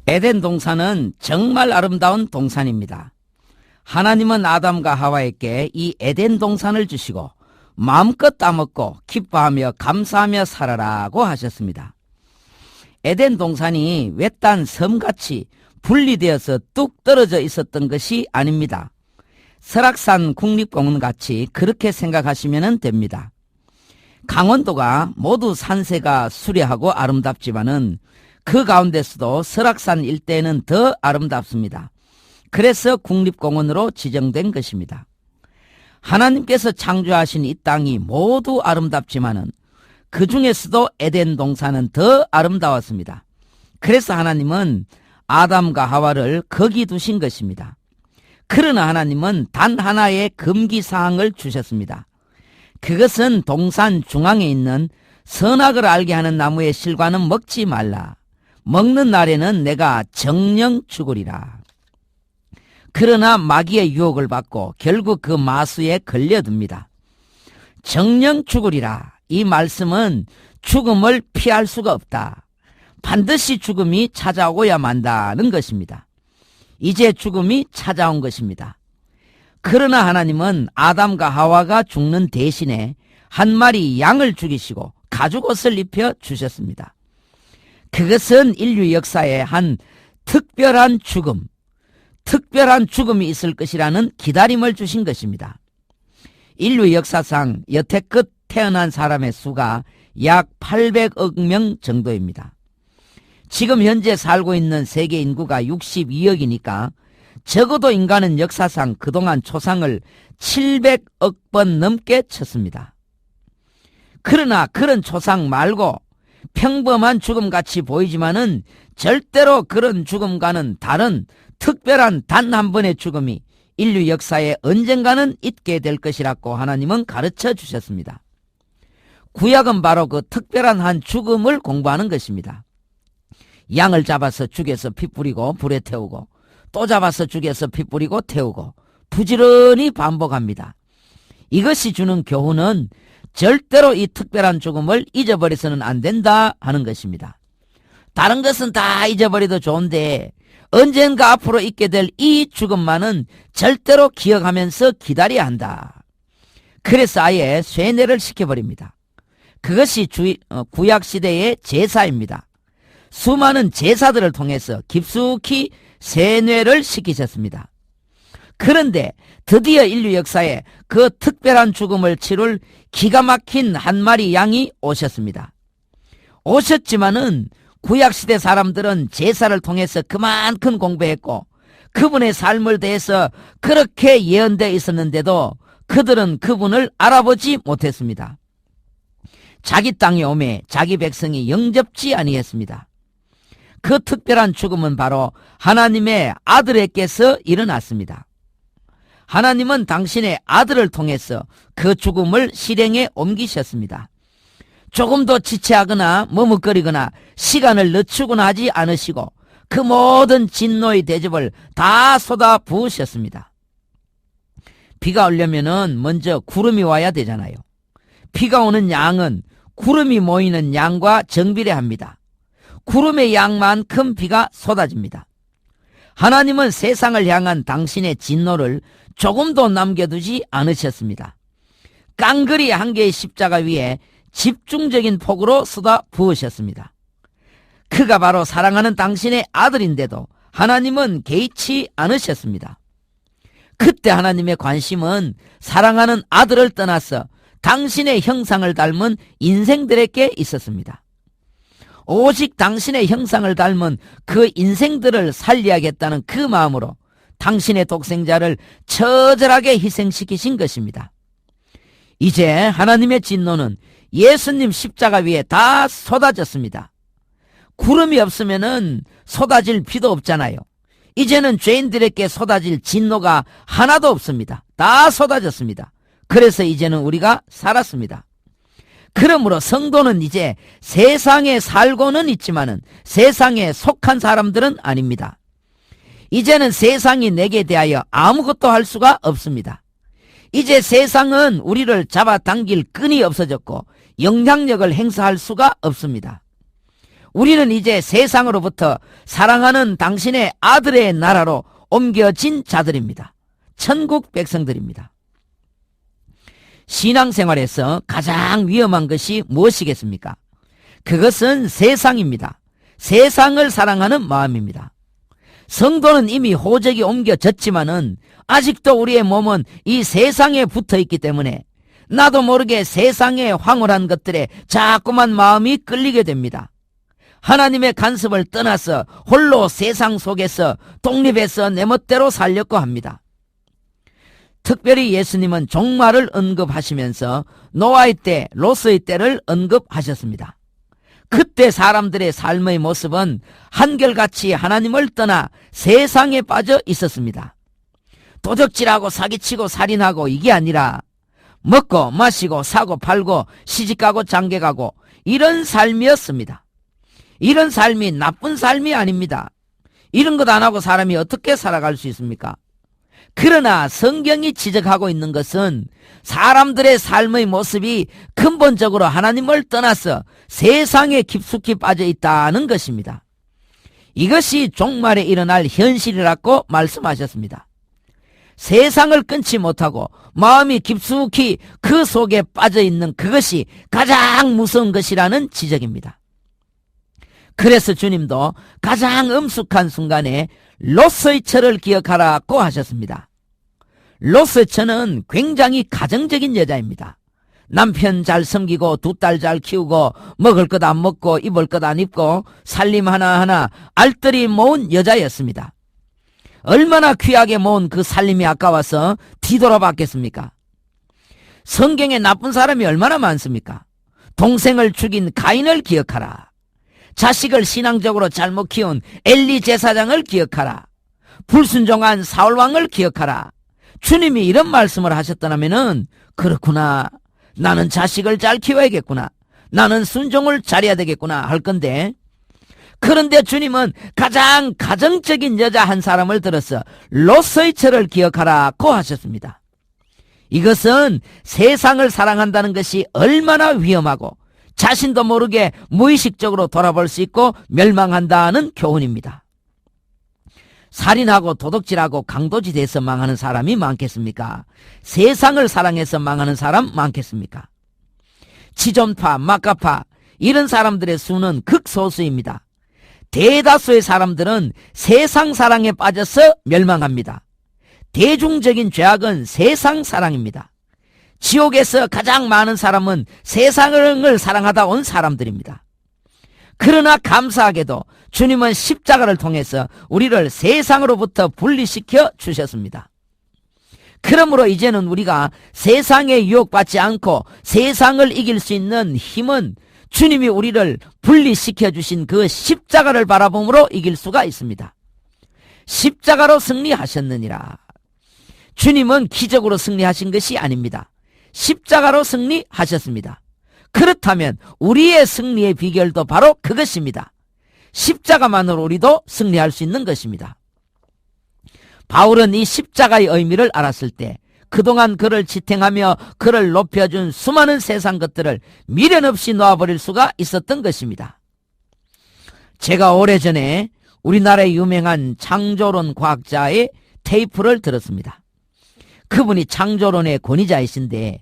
에덴 동산은 정말 아름다운 동산입니다. 하나님은 아담과 하와에게 이 에덴 동산을 주시고 마음껏 따먹고 기뻐하며 감사하며 살아라고 하셨습니다. 에덴 동산이 외딴 섬같이 분리되어서 뚝 떨어져 있었던 것이 아닙니다. 설악산 국립공원같이 그렇게 생각하시면 됩니다. 강원도가 모두 산세가 수려하고 아름답지만은 그 가운데서도 설악산 일대는 더 아름답습니다. 그래서 국립공원으로 지정된 것입니다. 하나님께서 창조하신 이 땅이 모두 아름답지만은 그 중에서도 에덴 동산은 더 아름다웠습니다. 그래서 하나님은 아담과 하와를 거기 두신 것입니다. 그러나 하나님은 단 하나의 금기사항을 주셨습니다. 그것은 동산 중앙에 있는 선악을 알게 하는 나무의 실과는 먹지 말라. 먹는 날에는 내가 정령 죽으리라. 그러나 마귀의 유혹을 받고 결국 그 마수에 걸려듭니다. 정령 죽으리라. 이 말씀은 죽음을 피할 수가 없다. 반드시 죽음이 찾아오고야 만다는 것입니다. 이제 죽음이 찾아온 것입니다. 그러나 하나님은 아담과 하와가 죽는 대신에 한 마리 양을 죽이시고 가죽옷을 입혀 주셨습니다. 그것은 인류 역사에 한 특별한 죽음이 있을 것이라는 기다림을 주신 것입니다. 인류 역사상 여태껏 태어난 사람의 수가 약 800억 명 정도입니다. 지금 현재 살고 있는 세계 인구가 62억이니까 적어도 인간은 역사상 그동안 초상을 700억 번 넘게 쳤습니다. 그러나 그런 초상 말고 평범한 죽음같이 보이지만은 절대로 그런 죽음과는 다른 특별한 단 한 번의 죽음이 인류 역사에 언젠가는 있게 될 것이라고 하나님은 가르쳐 주셨습니다. 구약은 바로 그 특별한 한 죽음을 공부하는 것입니다. 양을 잡아서 죽여서 피 뿌리고 불에 태우고 또 잡아서 죽여서 피 뿌리고 태우고 부지런히 반복합니다. 이것이 주는 교훈은 절대로 이 특별한 죽음을 잊어버려서는 안 된다 하는 것입니다. 다른 것은 다 잊어버려도 좋은데 언젠가 앞으로 있게 될 이 죽음만은 절대로 기억하면서 기다려야 한다. 그래서 아예 쇠뇌를 시켜버립니다. 그것이 구약시대의 제사입니다. 수많은 제사들을 통해서 깊숙이 세뇌를 시키셨습니다. 그런데 드디어 인류 역사에 그 특별한 죽음을 치룰 기가 막힌 한 마리 양이 오셨습니다. 오셨지만은 구약시대 사람들은 제사를 통해서 그만큼 공부했고 그분의 삶을 대해서 그렇게 예언되어 있었는데도 그들은 그분을 알아보지 못했습니다. 자기 땅에 오매 자기 백성이 영접지 아니했습니다. 그 특별한 죽음은 바로 하나님의 아들에게서 일어났습니다. 하나님은 당신의 아들을 통해서 그 죽음을 실행에 옮기셨습니다. 조금도 지체하거나 머뭇거리거나 시간을 늦추거나 하지 않으시고 그 모든 진노의 대접을 다 쏟아 부으셨습니다. 비가 오려면은 먼저 구름이 와야 되잖아요. 비가 오는 양은 구름이 모이는 양과 정비례합니다. 구름의 양만큼 비가 쏟아집니다. 하나님은 세상을 향한 당신의 진노를 조금도 남겨두지 않으셨습니다. 깡그리 한 개의 십자가 위에 집중적인 폭으로 쏟아 부으셨습니다. 그가 바로 사랑하는 당신의 아들인데도 하나님은 개의치 않으셨습니다. 그때 하나님의 관심은 사랑하는 아들을 떠나서 당신의 형상을 닮은 인생들에게 있었습니다. 오직 당신의 형상을 닮은 그 인생들을 살려야겠다는 그 마음으로 당신의 독생자를 처절하게 희생시키신 것입니다. 이제 하나님의 진노는 예수님 십자가 위에 다 쏟아졌습니다. 구름이 없으면은 쏟아질 비도 없잖아요. 이제는 죄인들에게 쏟아질 진노가 하나도 없습니다. 다 쏟아졌습니다. 그래서 이제는 우리가 살았습니다. 그러므로 성도는 이제 세상에 살고는 있지만은 세상에 속한 사람들은 아닙니다. 이제는 세상이 내게 대하여 아무것도 할 수가 없습니다. 이제 세상은 우리를 잡아당길 끈이 없어졌고 영향력을 행사할 수가 없습니다. 우리는 이제 세상으로부터 사랑하는 당신의 아들의 나라로 옮겨진 자들입니다. 천국 백성들입니다. 신앙생활에서 가장 위험한 것이 무엇이겠습니까? 그것은 세상입니다. 세상을 사랑하는 마음입니다. 성도는 이미 호적이 옮겨졌지만은 아직도 우리의 몸은 이 세상에 붙어 있기 때문에 나도 모르게 세상의 황홀한 것들에 자꾸만 마음이 끌리게 됩니다. 하나님의 간섭을 떠나서 홀로 세상 속에서 독립해서 내 멋대로 살려고 합니다. 특별히 예수님은 종말을 언급하시면서 노아의 때, 롯의 때를 언급하셨습니다. 그때 사람들의 삶의 모습은 한결같이 하나님을 떠나 세상에 빠져 있었습니다. 도적질하고 사기치고 살인하고 이게 아니라 먹고 마시고 사고 팔고 시집가고 장가가고 이런 삶이었습니다. 이런 삶이 나쁜 삶이 아닙니다. 이런 것 안 하고 사람이 어떻게 살아갈 수 있습니까? 그러나 성경이 지적하고 있는 것은 사람들의 삶의 모습이 근본적으로 하나님을 떠나서 세상에 깊숙이 빠져 있다는 것입니다. 이것이 종말에 일어날 현실이라고 말씀하셨습니다. 세상을 끊지 못하고 마음이 깊숙이 그 속에 빠져 있는 그것이 가장 무서운 것이라는 지적입니다. 그래서 주님도 가장 엄숙한 순간에 롯의 처를 기억하라고 하셨습니다. 롯의 처는 굉장히 가정적인 여자입니다. 남편 잘 섬기고 두 딸 잘 키우고 먹을 것 안 먹고 입을 것 안 입고 살림 하나하나 알뜰히 모은 여자였습니다. 얼마나 귀하게 모은 그 살림이 아까워서 뒤돌아봤겠습니까? 성경에 나쁜 사람이 얼마나 많습니까? 동생을 죽인 가인을 기억하라. 자식을 신앙적으로 잘못 키운 엘리 제사장을 기억하라. 불순종한 사울왕을 기억하라. 주님이 이런 말씀을 하셨다면은 그렇구나. 나는 자식을 잘 키워야겠구나. 나는 순종을 잘해야 되겠구나 할 건데, 그런데 주님은 가장 가정적인 여자 한 사람을 들어서 롯의 처를 기억하라고 하셨습니다. 이것은 세상을 사랑한다는 것이 얼마나 위험하고 자신도 모르게 무의식적으로 돌아볼 수 있고 멸망한다는 교훈입니다. 살인하고 도둑질하고 강도지 돼서 망하는 사람이 많겠습니까? 세상을 사랑해서 망하는 사람 많겠습니까? 지존파, 막가파 이런 사람들의 수는 극소수입니다. 대다수의 사람들은 세상 사랑에 빠져서 멸망합니다. 대중적인 죄악은 세상 사랑입니다. 지옥에서 가장 많은 사람은 세상을 사랑하다 온 사람들입니다. 그러나 감사하게도 주님은 십자가를 통해서 우리를 세상으로부터 분리시켜 주셨습니다. 그러므로 이제는 우리가 세상에 유혹받지 않고 세상을 이길 수 있는 힘은 주님이 우리를 분리시켜 주신 그 십자가를 바라봄으로 이길 수가 있습니다. 십자가로 승리하셨느니라. 주님은 기적으로 승리하신 것이 아닙니다. 십자가로 승리하셨습니다. 그렇다면 우리의 승리의 비결도 바로 그것입니다. 십자가만으로 우리도 승리할 수 있는 것입니다. 바울은 이 십자가의 의미를 알았을 때 그동안 그를 지탱하며 그를 높여준 수많은 세상 것들을 미련 없이 놓아버릴 수가 있었던 것입니다. 제가 오래전에 우리나라의 유명한 창조론 과학자의 테이프를 들었습니다. 그분이 창조론의 권위자이신데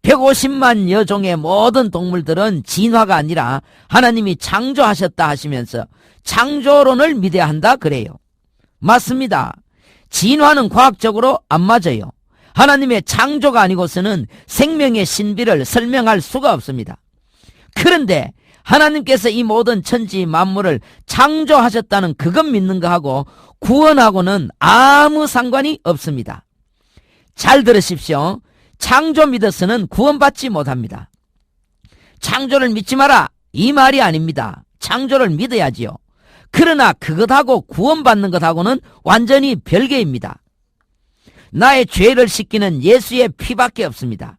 150만 여종의 모든 동물들은 진화가 아니라 하나님이 창조하셨다 하시면서 창조론을 믿어야 한다 그래요. 맞습니다. 진화는 과학적으로 안 맞아요. 하나님의 창조가 아니고서는 생명의 신비를 설명할 수가 없습니다. 그런데 하나님께서 이 모든 천지 만물을 창조하셨다는 그것 믿는 거하고 구원하고는 아무 상관이 없습니다. 잘 들으십시오. 창조 믿어서는 구원받지 못합니다. 창조를 믿지 마라 이 말이 아닙니다. 창조를 믿어야지요. 그러나 그것하고 구원받는 것하고는 완전히 별개입니다. 나의 죄를 씻기는 예수의 피밖에 없습니다.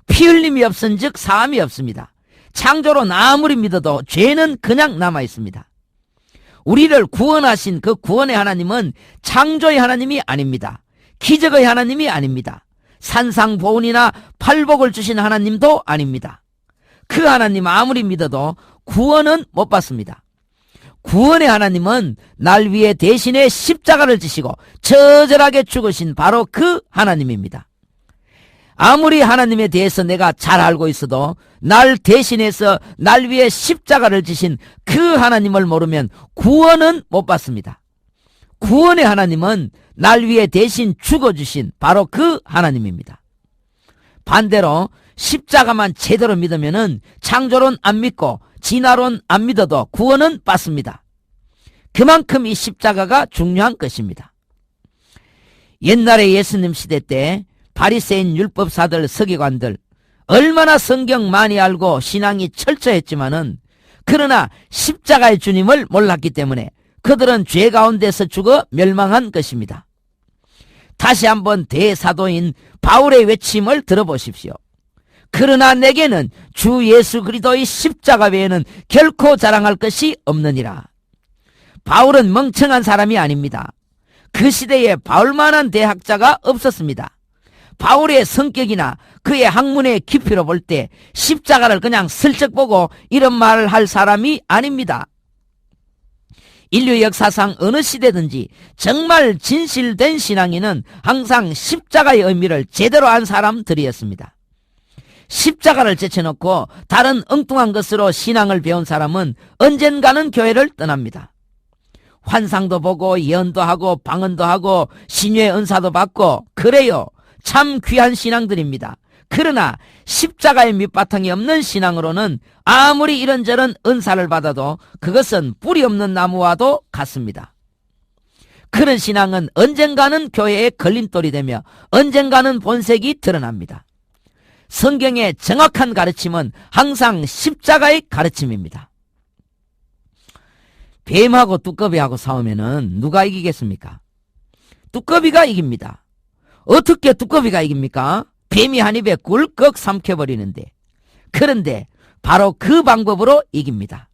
피 흘림이 없은즉 사함이 없습니다. 창조론 아무리 믿어도 죄는 그냥 남아 있습니다. 우리를 구원하신 그 구원의 하나님은 창조의 하나님이 아닙니다. 기적의 하나님이 아닙니다. 산상보훈이나 팔복을 주신 하나님도 아닙니다. 그 하나님 아무리 믿어도 구원은 못 받습니다. 구원의 하나님은 날 위해 대신에 십자가를 지시고 처절하게 죽으신 바로 그 하나님입니다. 아무리 하나님에 대해서 내가 잘 알고 있어도 날 대신해서 날 위해 십자가를 지신 그 하나님을 모르면 구원은 못 받습니다. 구원의 하나님은 날 위해 대신 죽어주신 바로 그 하나님입니다. 반대로 십자가만 제대로 믿으면은 창조론 안 믿고 진화론 안 믿어도 구원은 받습니다. 그만큼 이 십자가가 중요한 것입니다. 옛날에 예수님 시대 때 바리새인 율법사들 서기관들 얼마나 성경 많이 알고 신앙이 철저했지만은 그러나 십자가의 주님을 몰랐기 때문에 그들은 죄 가운데서 죽어 멸망한 것입니다. 다시 한번 대사도인 바울의 외침을 들어보십시오. 그러나 내게는 주 예수 그리스도의 십자가 외에는 결코 자랑할 것이 없느니라. 바울은 멍청한 사람이 아닙니다. 그 시대에 바울만한 대학자가 없었습니다. 바울의 성격이나 그의 학문의 깊이로 볼 때 십자가를 그냥 슬쩍 보고 이런 말을 할 사람이 아닙니다. 인류 역사상 어느 시대든지 정말 진실된 신앙인은 항상 십자가의 의미를 제대로 안 사람들이었습니다. 십자가를 제쳐놓고 다른 엉뚱한 것으로 신앙을 배운 사람은 언젠가는 교회를 떠납니다. 환상도 보고 예언도 하고 방언도 하고 신유의 은사도 받고 그래요. 참 귀한 신앙들입니다. 그러나 십자가의 밑바탕이 없는 신앙으로는 아무리 이런저런 은사를 받아도 그것은 뿌리 없는 나무와도 같습니다. 그런 신앙은 언젠가는 교회의 걸림돌이 되며 언젠가는 본색이 드러납니다. 성경의 정확한 가르침은 항상 십자가의 가르침입니다. 뱀하고 뚜꺼비하고 싸우면은 누가 이기겠습니까? 뚜꺼비가 이깁니다. 어떻게 뚜꺼비가 이깁니까? 뱀이 한 입에 꿀꺽 삼켜버리는데. 그런데 바로 그 방법으로 이깁니다.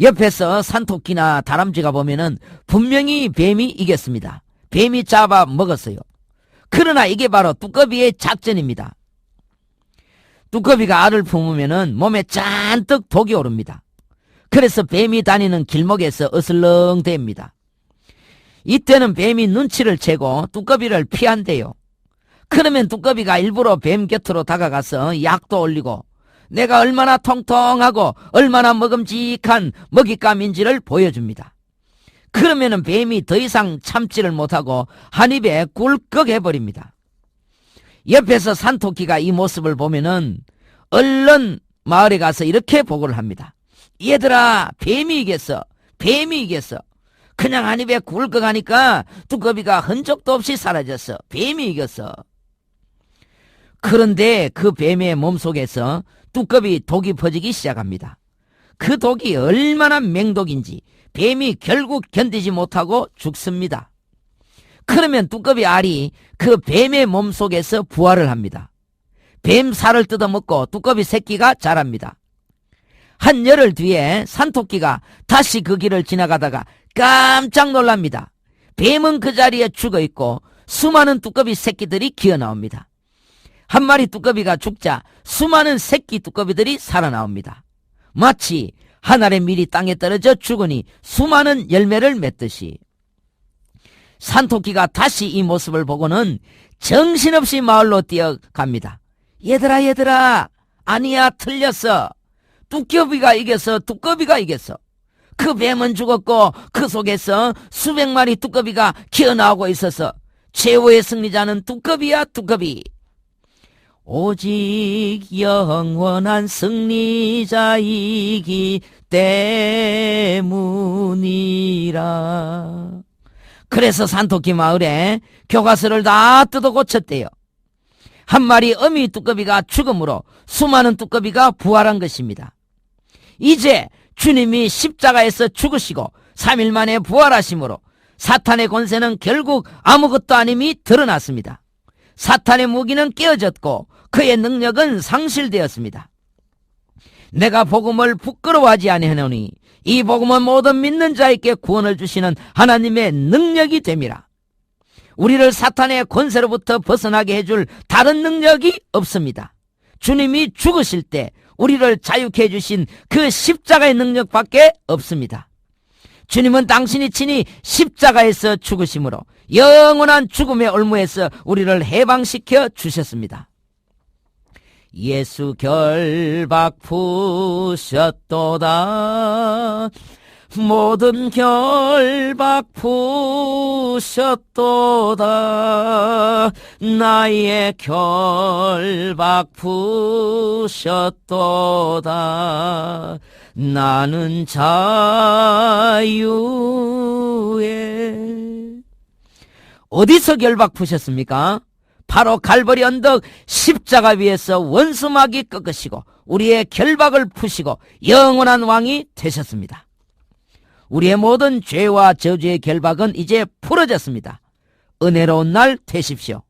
옆에서 산토끼나 다람쥐가 보면은 분명히 뱀이 이겼습니다. 뱀이 잡아 먹었어요. 그러나 이게 바로 뚜꺼비의 작전입니다. 뚜꺼비가 알을 품으면은 몸에 잔뜩 독이 오릅니다. 그래서 뱀이 다니는 길목에서 어슬렁댑니다. 이때는 뱀이 눈치를 채고 뚜꺼비를 피한대요. 그러면 뚜꺼비가 일부러 뱀 곁으로 다가가서 약도 올리고 내가 얼마나 통통하고 얼마나 먹음직한 먹잇감인지를 보여줍니다. 그러면은 뱀이 더 이상 참지를 못하고 한 입에 꿀꺽 해버립니다. 옆에서 산토끼가 이 모습을 보면은 얼른 마을에 가서 이렇게 보고를 합니다. 얘들아, 뱀이 이겼어. 뱀이 이겼어. 그냥 한 입에 꿀꺽 하니까 뚜꺼비가 흔적도 없이 사라졌어. 뱀이 이겼어. 그런데 그 뱀의 몸속에서 뚜꺼비 독이 퍼지기 시작합니다. 그 독이 얼마나 맹독인지 뱀이 결국 견디지 못하고 죽습니다. 그러면 뚜꺼비 알이 그 뱀의 몸속에서 부활을 합니다. 뱀 살을 뜯어먹고 뚜꺼비 새끼가 자랍니다. 한 열흘 뒤에 산토끼가 다시 그 길을 지나가다가 깜짝 놀랍니다. 뱀은 그 자리에 죽어있고 수많은 뚜꺼비 새끼들이 기어나옵니다. 한 마리 뚜꺼비가 죽자 수많은 새끼 뚜꺼비들이 살아나옵니다. 마치 하늘의 밀이 땅에 떨어져 죽으니 수많은 열매를 맺듯이. 산토끼가 다시 이 모습을 보고는 정신없이 마을로 뛰어갑니다. 얘들아, 아니야, 틀렸어. 뚜꺼비가 이겼어. 뚜꺼비가 이겼어. 그 뱀은 죽었고 그 속에서 수백 마리 뚜꺼비가 기어나오고 있어서 최후의 승리자는 뚜꺼비야, 뚜꺼비. 오직 영원한 승리자이기 때문이라. 그래서 산토끼 마을에 교과서를 다 뜯어 고쳤대요. 한 마리 어미 뚜꺼비가 죽음으로 수많은 뚜꺼비가 부활한 것입니다. 이제 주님이 십자가에서 죽으시고 3일 만에 부활하심으로 사탄의 권세는 결국 아무것도 아님이 드러났습니다. 사탄의 무기는 깨어졌고 그의 능력은 상실되었습니다. 내가 복음을 부끄러워하지 아니하노니 이 복음은 모든 믿는 자에게 구원을 주시는 하나님의 능력이 됨이라. 우리를 사탄의 권세로부터 벗어나게 해줄 다른 능력이 없습니다. 주님이 죽으실 때 우리를 자유케 해주신 그 십자가의 능력밖에 없습니다. 주님은 당신이 친히 십자가에서 죽으심으로 영원한 죽음의 올무에서 우리를 해방시켜 주셨습니다. 예수 결박 푸셨도다. 모든 결박 푸셨도다. 나의 결박 푸셨도다. 나는 자유해. 어디서 결박 푸셨습니까? 바로 갈보리 언덕 십자가 위에서 원수마귀 꺾으시고 우리의 결박을 푸시고 영원한 왕이 되셨습니다. 우리의 모든 죄와 저주의 결박은 이제 풀어졌습니다. 은혜로운 날 되십시오.